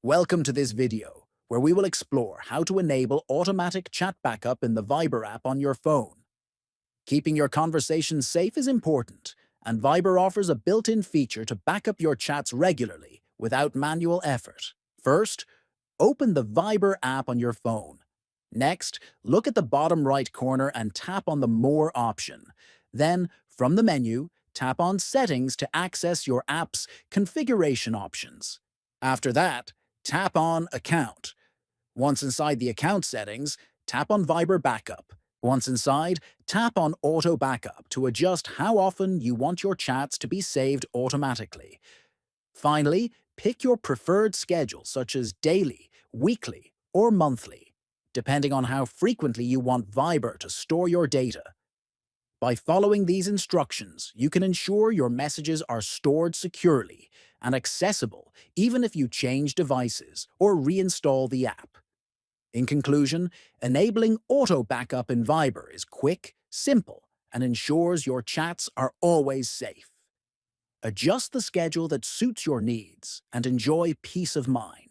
Welcome to this video, where we will explore how to enable automatic chat backup in the Viber app on your phone. Keeping your conversations safe is important, and Viber offers a built-in feature to back up your chats regularly without manual effort. First, open the Viber app on your phone. Next, look at the bottom right corner and tap on the More option. Then, from the menu, tap on Settings to access your app's configuration options. After that, tap on Account. Once inside the account settings, tap on Viber Backup. Once inside, tap on Auto Backup to adjust how often you want your chats to be saved automatically. Finally, pick your preferred schedule such as daily, weekly, or monthly, depending on how frequently you want Viber to store your data. By following these instructions, you can ensure your messages are stored securely and accessible even if you change devices or reinstall the app. In conclusion, enabling auto backup in Viber is quick, simple, and ensures your chats are always safe. Adjust the schedule that suits your needs and enjoy peace of mind.